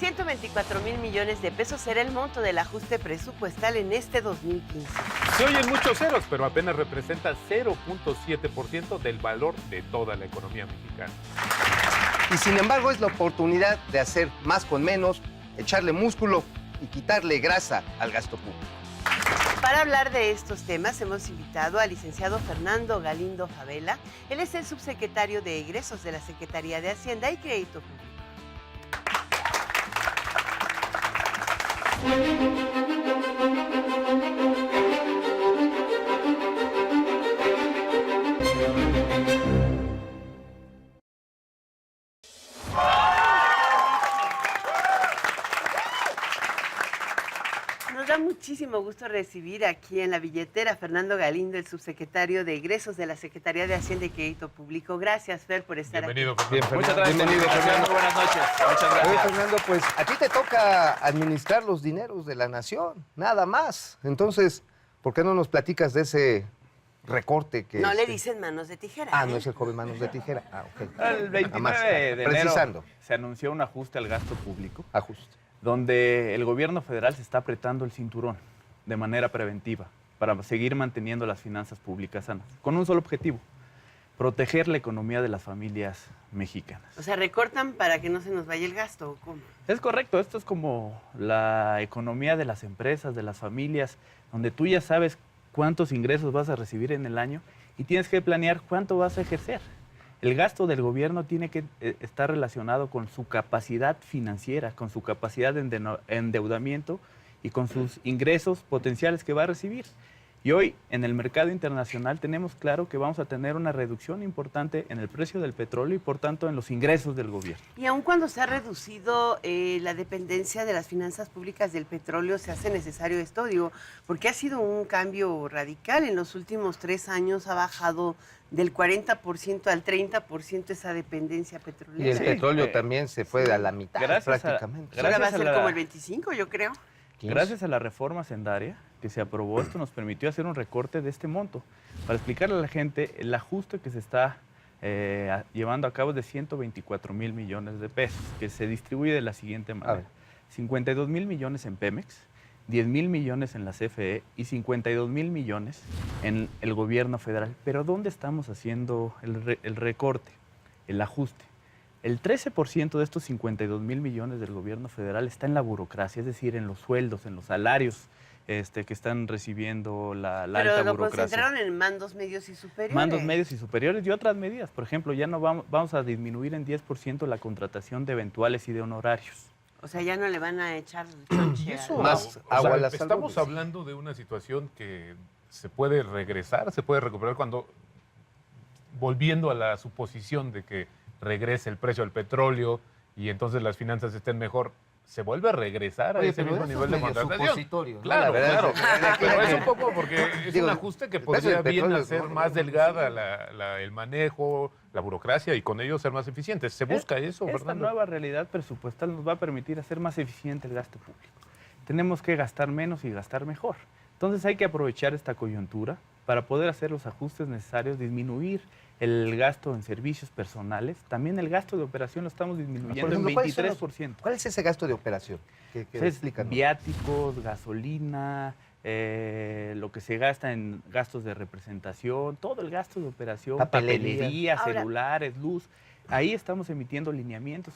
124,000 millones de pesos será el monto del ajuste presupuestal en este 2015. Se oyen muchos ceros, pero apenas representa 0.7% del valor de toda la economía mexicana. Y sin embargo es la oportunidad de hacer más con menos, echarle músculo y quitarle grasa al gasto público. Para hablar de estos temas hemos invitado al licenciado Fernando Galindo Favela. Él es el subsecretario de Egresos de la Secretaría de Hacienda y Crédito Público. Nos da muchísimo gusto recibir aquí en la billetera a Fernando Galindo, el subsecretario de Egresos de la Secretaría de Hacienda y Crédito Público. Gracias, Fer, por estar Bienvenido, aquí. Fernando. Muchas gracias. Bienvenido, Fernando. Buenas noches. Muchas gracias. Oye, Fernando, pues a ti te toca administrar los dineros de la nación, nada más. Entonces, ¿por qué no nos platicas de ese recorte que... No le dicen manos de tijera. Ah, no es el joven manos de tijera. Ah, ok. El 29 Nada más, de enero precisando. se anunció un ajuste al gasto público, Ajuste. donde el gobierno federal se está apretando el cinturón de manera preventiva para seguir manteniendo las finanzas públicas sanas, con un solo objetivo: proteger la economía de las familias mexicanas. O sea, recortan para que no se nos vaya el gasto, ¿o cómo? Es correcto, esto es como la economía de las empresas, de las familias, donde tú ya sabes cuántos ingresos vas a recibir en el año y tienes que planear cuánto vas a ejercer. El gasto del gobierno tiene que estar relacionado con su capacidad financiera, con su capacidad de endeudamiento y con sus ingresos potenciales que va a recibir. Y hoy, en el mercado internacional, tenemos claro que vamos a tener una reducción importante en el precio del petróleo y, por tanto, en los ingresos del gobierno. Y aun cuando se ha reducido la dependencia de las finanzas públicas del petróleo, se hace necesario esto, digo, porque ha sido un cambio radical. En los últimos 3 años ha bajado del 40% al 30% esa dependencia petrolera. Y el Sí, petróleo también se fue a la mitad gracias prácticamente. Ahora va a gracias ser a la- como el 25, yo creo. Gracias a la reforma hacendaria que se aprobó, esto nos permitió hacer un recorte de este monto. Para explicarle a la gente, el ajuste que se está llevando a cabo es de 124,000 millones de pesos, que se distribuye de la siguiente manera: 52,000 millones en Pemex, 10,000 millones en la CFE y 52,000 millones en el gobierno federal. Pero ¿dónde estamos haciendo el recorte, el ajuste? El 13% de estos 52,000 millones del gobierno federal está en la burocracia, es decir, en los sueldos, en los salarios que están recibiendo la Pero alta lo burocracia. concentraron en mandos medios y superiores. Mandos medios y superiores y otras medidas. Por ejemplo, ya no vamos a disminuir en 10% la contratación de eventuales y de honorarios. O sea, ya no le van a echar chonche. Eso, Más agua a las estamos albercas. hablando de una situación que se puede regresar, se puede recuperar cuando, volviendo a la suposición de que regrese el precio del petróleo y entonces las finanzas estén mejor, ¿se vuelve a regresar a Oye, ese pero mismo eso nivel es de medio contratación? supositorio, ¿no? Claro, La verdad claro. es que- Pero es un poco porque es Digo, un ajuste que el precio podría del bien petróleo, hacer ¿no? más delgada el manejo, la burocracia y con ello ser más eficientes. ¿Se busca eso, Esta Fernando? nueva realidad presupuestal nos va a permitir hacer más eficiente el gasto público. Tenemos que gastar menos y gastar mejor. Entonces hay que aprovechar esta coyuntura para poder hacer los ajustes necesarios, disminuir el gasto en servicios personales. También el gasto de operación lo estamos disminuyendo Por ejemplo, en ¿cuáles son los- 23%. ¿Cuál es ese gasto de operación? Que Es explícanos. viáticos, gasolina, lo que se gasta en gastos de representación, todo el gasto de operación, Papelería. papelería, Ahora- celulares, luz. Ahí estamos emitiendo lineamientos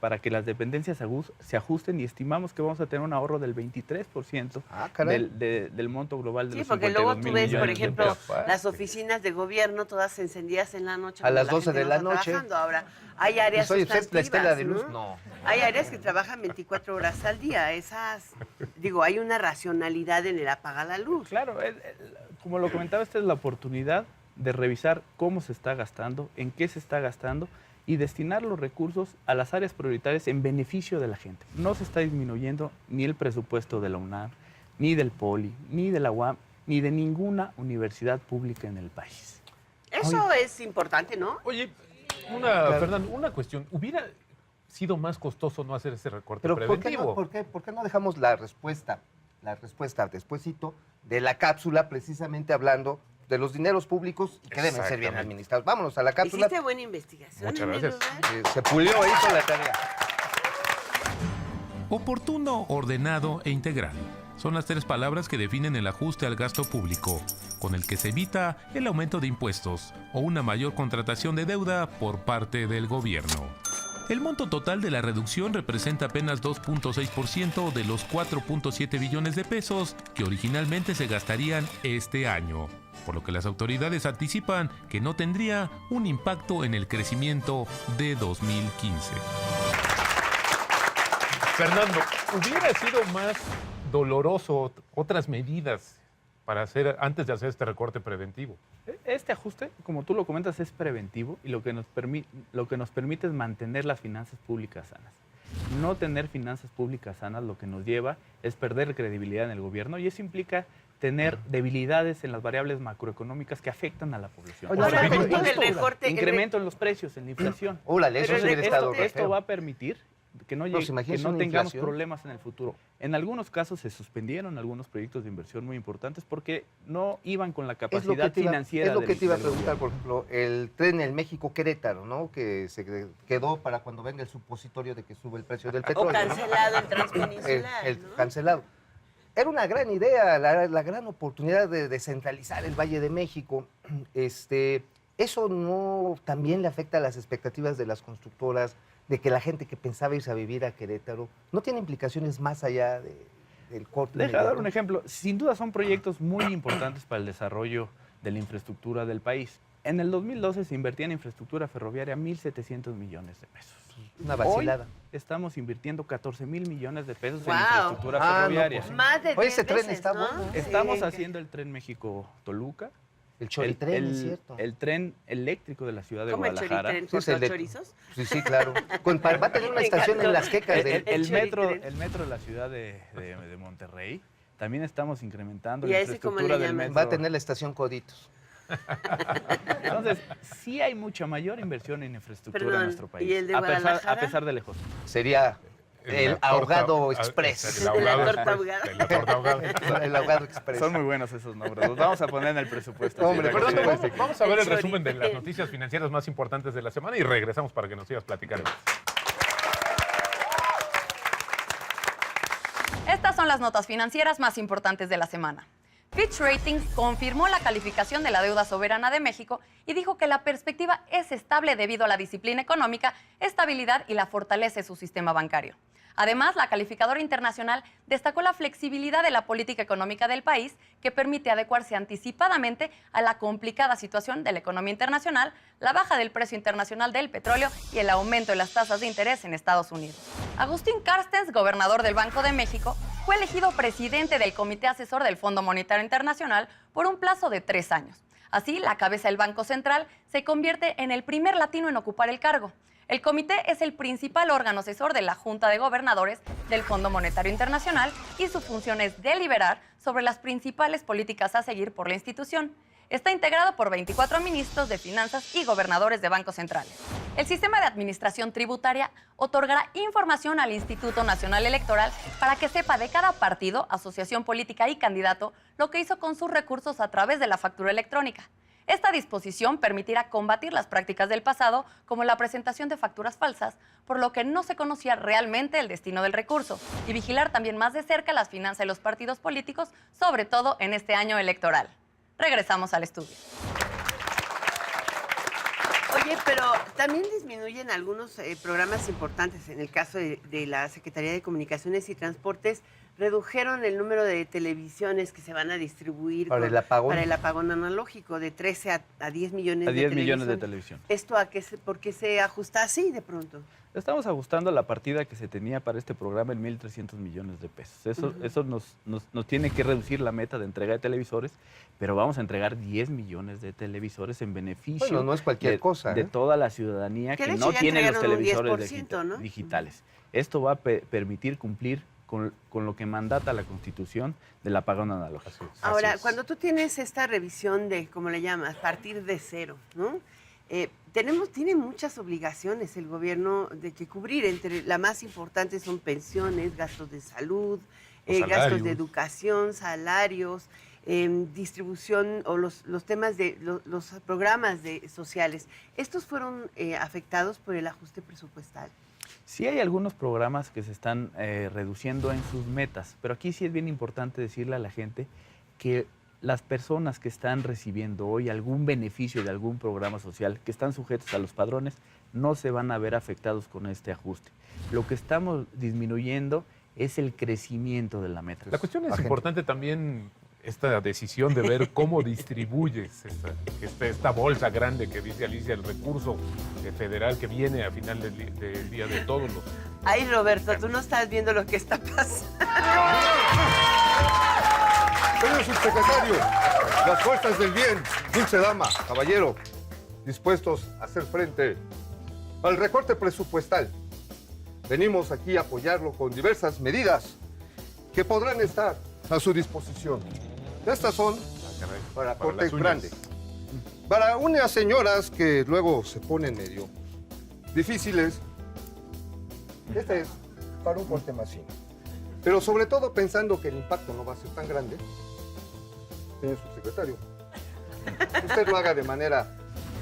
para que las dependencias se ajusten y estimamos que vamos a tener un ahorro del 23% Ah, caray. del monto global de Sí, los porque luego 52,000 tú ves, por millones de ejemplo, pesos. las oficinas de gobierno todas encendidas en la noche. A cuando las la 12 gente de no la está noche. trabajando. Ahora, hay áreas Pues, oye, ¿usted la estela de sustantivas, luz? No. Hay áreas que trabajan 24 horas al día. Hay una racionalidad en el apagar la luz. Claro, como lo comentaba, esta es la oportunidad de revisar cómo se está gastando, en qué se está gastando y destinar los recursos a las áreas prioritarias en beneficio de la gente. No se está disminuyendo ni el presupuesto de la UNAM, ni del POLI, ni de la UAM, ni de ninguna universidad pública en el país. Eso es importante, ¿no? Oye, Claro. Fernando, una cuestión. ¿Hubiera sido más costoso no hacer ese recorte Pero ¿por qué, preventivo? por qué no dejamos la respuesta despuésito de la cápsula, precisamente hablando de los dineros públicos y que deben ser bien Exactamente. administrados? Vámonos a la cápsula. Hiciste buena investigación. Muchas en mi gracias. lugar. Se pulió, hizo la tarea. Oportuno, ordenado e integral. Son las 3 palabras que definen el ajuste al gasto público, con el que se evita el aumento de impuestos o una mayor contratación de deuda por parte del gobierno. El monto total de la reducción representa apenas 2.6% de los 4.7 billones de pesos que originalmente se gastarían este año, por lo que las autoridades anticipan que no tendría un impacto en el crecimiento de 2015. Fernando, ¿hubiera sido más doloroso otras medidas para hacer antes de hacer este recorte preventivo? Este ajuste, como tú lo comentas, es preventivo y lo que nos permite es mantener las finanzas públicas sanas. No tener finanzas públicas sanas lo que nos lleva es perder credibilidad en el gobierno y eso implica tener debilidades en las variables macroeconómicas que afectan a la población. Ahora, con todo el recorte, Incremento en los precios, en la inflación. Órale, eso Pero sí hubiera estado re Esto feo. va a permitir que no, ¿se imagina que no una tengamos inflación? problemas en el futuro. En algunos casos se suspendieron algunos proyectos de inversión muy importantes porque no iban con la Es lo capacidad que financiera. Es lo que te iba a del preguntar, gobierno. por ejemplo, el tren El México-Querétaro, ¿no? Que se quedó para cuando venga el supositorio de que sube el precio del o petróleo. ¿no? cancelado el transpeninsular, El ¿no? cancelado. Era una gran idea, la gran oportunidad de descentralizar el Valle de México. ¿Eso no también le afecta a las expectativas de las constructoras, de que la gente que pensaba irse a vivir a Querétaro no tiene implicaciones más allá del corte? Deja dar inmediato? un ejemplo. Sin duda son proyectos muy importantes para el desarrollo de la infraestructura del país. En el 2012 se invertía en infraestructura ferroviaria 1.700 millones de pesos. Una vacilada. Hoy estamos invirtiendo 14,000 millones de pesos en Guau. infraestructura Ah, no, ferroviaria. pues, Más de Oye, 10 ese tren veces, está ¿no? bueno. Estamos Sí. haciendo el tren México-Toluca. El choritren, es cierto. El tren eléctrico de la ciudad de ¿Cómo el Guadalajara. choritren? Sí, ¿Por es el los de- chorizos? Sí, claro. Va a tener una Me estación encantó. en Las Quecas. El metro choritren. de la ciudad de Monterrey. También estamos incrementando ¿Y la a ese cómo le infraestructura del llaman? metro. Va a tener la estación Coditos. Entonces, sí hay mucha mayor inversión en infraestructura Perdón, en nuestro país. ¿y el de a Guadalajara? pesar de lejos. Sería el La torta- ahogado ah, express. El ahogado La torta express. ahogada. La torta ahogada. El ahogado express. Son muy buenos esos nombres. Los vamos a poner en el presupuesto. Hombre, para que Fernando, se vamos a ver el El resumen de las choritren. noticias financieras más importantes de la semana y regresamos para que nos sigas platicando. Estas son las notas financieras más importantes de la semana. Fitch Ratings confirmó la calificación de la deuda soberana de México y dijo que la perspectiva es estable debido a la disciplina económica, estabilidad y la fortaleza de su sistema bancario. Además, la calificadora internacional destacó la flexibilidad de la política económica del país, que permite adecuarse anticipadamente a la complicada situación de la economía internacional, la baja del precio internacional del petróleo y el aumento de las tasas de interés en Estados Unidos. Agustín Carstens, gobernador del Banco de México, fue elegido presidente del Comité Asesor del Fondo Monetario Internacional por un plazo de 3 años. Así, la cabeza del Banco Central se convierte en el primer latino en ocupar el cargo. El comité es el principal órgano asesor de la Junta de Gobernadores del Fondo Monetario Internacional y su función es deliberar sobre las principales políticas a seguir por la institución. Está integrado por 24 ministros de finanzas y gobernadores de bancos centrales. El sistema de administración tributaria otorgará información al Instituto Nacional Electoral para que sepa de cada partido, asociación política y candidato lo que hizo con sus recursos a través de la factura electrónica. Esta disposición permitirá combatir las prácticas del pasado, como la presentación de facturas falsas, por lo que no se conocía realmente el destino del recurso, y vigilar también más de cerca las finanzas de los partidos políticos, sobre todo en este año electoral. Regresamos al estudio. Oye, pero también disminuyen algunos programas importantes. En el caso de la Secretaría de Comunicaciones y Transportes, redujeron el número de televisiones que se van a distribuir Para el apagón. para el apagón analógico, de 13 a 10 millones A 10 de millones de televisiones. televisión. ¿Esto por qué se ajusta así de pronto? Estamos ajustando la partida que se tenía para este programa en 1.300 millones de pesos. Eso nos tiene que reducir la meta de entrega de televisores, pero vamos a entregar 10 millones de televisores en beneficio Bueno, no es cualquier cosa, de ¿eh? toda la ciudadanía Que que de hecho no ya tiene los entregaron un televisores 10%, ¿no? digitales. Esto va a permitir cumplir con lo que mandata la Constitución del apagón analógico. Ahora, Así es. cuando tú tienes esta revisión de, ¿cómo le llamas? Partir de cero, ¿no? Tiene muchas obligaciones el gobierno de que cubrir. Entre la más importante son pensiones, gastos de salud, Los gastos de salarios. educación, salarios. distribución o los temas de los programas sociales, ¿estos fueron afectados por el ajuste presupuestal? Sí hay algunos programas que se están reduciendo en sus metas, pero aquí sí es bien importante decirle a la gente que las personas que están recibiendo hoy algún beneficio de algún programa social, que están sujetos a los padrones, no se van a ver afectados con este ajuste. Lo que estamos disminuyendo es el crecimiento de la meta. La cuestión es importante también esta decisión de ver cómo distribuyes esta bolsa grande que dice Alicia, el recurso federal que viene a final del día de todos los... Ay, Roberto, tú no estás viendo lo que está pasando. Señor subsecretario, las fuerzas del bien, dulce dama, caballero, dispuestos a hacer frente al recorte presupuestal. Venimos aquí a apoyarlo con diversas medidas que podrán estar a su disposición. Estas son para corte grande. Para unas señoras que luego se ponen medio difíciles, este es para un corte más fino. Pero sobre todo pensando que el impacto no va a ser tan grande, señor subsecretario, usted lo haga de manera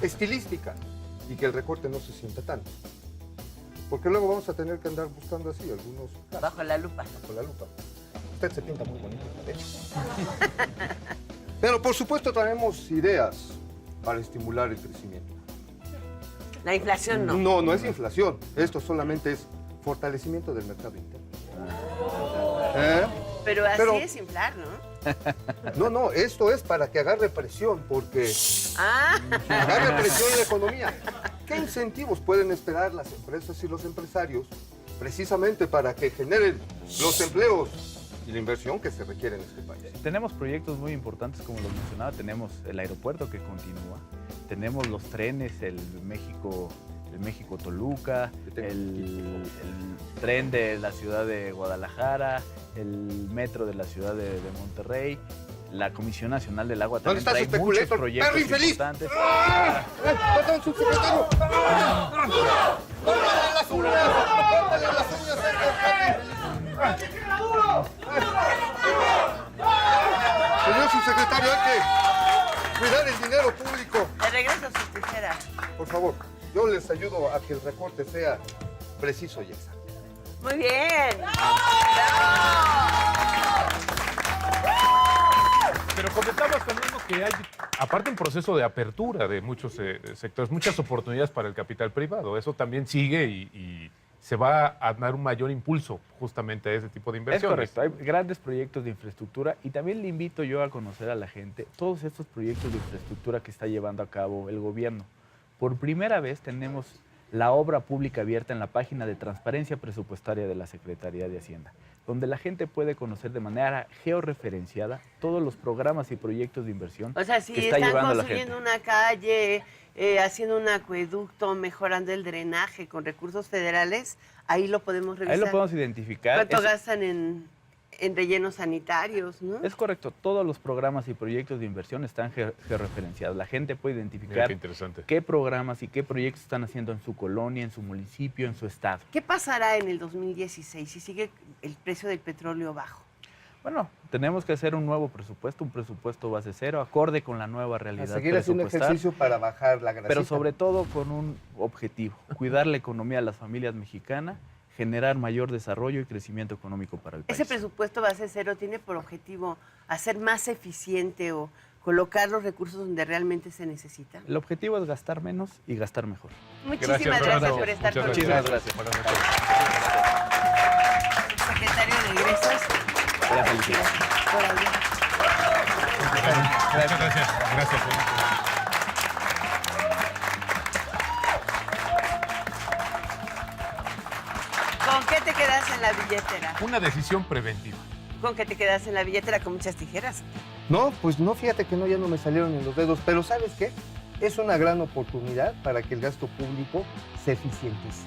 estilística y que el recorte no se sienta tanto. Porque luego vamos a tener que andar buscando así algunos casos. Bajo la lupa. Bajo la lupa. Usted se pinta muy bonito, de hecho. Pero por supuesto traemos ideas para estimular el crecimiento. La inflación no. No, no es inflación. Esto solamente es fortalecimiento del mercado interno. Pero así Pero- es inflar, ¿no? No, esto es para que agarre presión, porque agarre presión la economía. ¿Qué incentivos pueden esperar las empresas y los empresarios precisamente para que generen los empleos y la inversión que se requiere en este país? Tenemos proyectos muy importantes, como lo mencionaba, tenemos el aeropuerto que continúa, tenemos los trenes, el México-Toluca, el tren de la ciudad de Guadalajara, el metro de la ciudad de Monterrey, la Comisión Nacional del Agua ¿Dónde también está su trae muchos especuleto? proyectos ¡Perro infeliz! importantes. ¡Perdón, subsecretario! ¡Córtale las uñas! ¡Córtale las uñas! Señor subsecretario, hay que cuidar el dinero público. Le regreso sus tijeras. Por favor, yo les ayudo a que el recorte sea preciso y exacto. Muy bien. Pero comentamos también que hay, aparte un proceso de apertura de muchos sectores, muchas oportunidades para el capital privado. Eso también sigue y se va a dar un mayor impulso justamente a ese tipo de Es inversiones. correcto, hay grandes proyectos de infraestructura y también le invito yo a conocer a la gente todos estos proyectos de infraestructura que está llevando a cabo el gobierno. Por primera vez tenemos la obra pública abierta en la página de transparencia presupuestaria de la Secretaría de Hacienda, donde la gente puede conocer de manera georreferenciada todos los programas y proyectos de inversión O sea, si que está están llevando la gente. construyendo una calle, haciendo un acueducto, mejorando el drenaje con recursos federales, ahí lo podemos revisar. Ahí lo podemos identificar. ¿Cuánto Es- gastan en rellenos sanitarios, no? Es correcto, todos los programas y proyectos de inversión están georreferenciados. La gente puede Mira identificar qué interesante. qué programas y qué proyectos están haciendo en su colonia, en su municipio, en su estado. ¿Qué pasará en el 2016 si sigue el precio del petróleo bajo? Bueno, tenemos que hacer un nuevo presupuesto, un presupuesto base cero, acorde con la nueva A realidad seguir haciendo presupuestal, ejercicio para bajar la grasita. pero sobre todo con un objetivo, cuidar la economía de las familias mexicanas, generar mayor desarrollo y crecimiento económico para el país. ¿Ese presupuesto base cero tiene por objetivo hacer más eficiente o colocar los recursos donde realmente se necesita? El objetivo es gastar menos y gastar mejor. Muchísimas gracias, Fernando. por estar con Muchas Muchísimas nosotros. gracias. Buenas noches. Secretario de Ingresos. La felicidad. Por allá. Muchas gracias. Gracias. ¿Con qué te quedas en la billetera? Una decisión preventiva. ¿Con qué te quedas en la billetera con muchas tijeras? No, pues no, fíjate que no, ya no me salieron en los dedos. Pero ¿sabes qué? Es una gran oportunidad para que el gasto público se eficientice.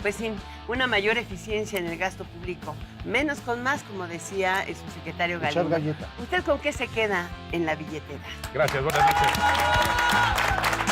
Pues sí, una mayor eficiencia en el gasto público. Menos con más, como decía el subsecretario Echar Galindo. galleta. ¿Usted con qué se queda en la billetera? Gracias. Buenas noches.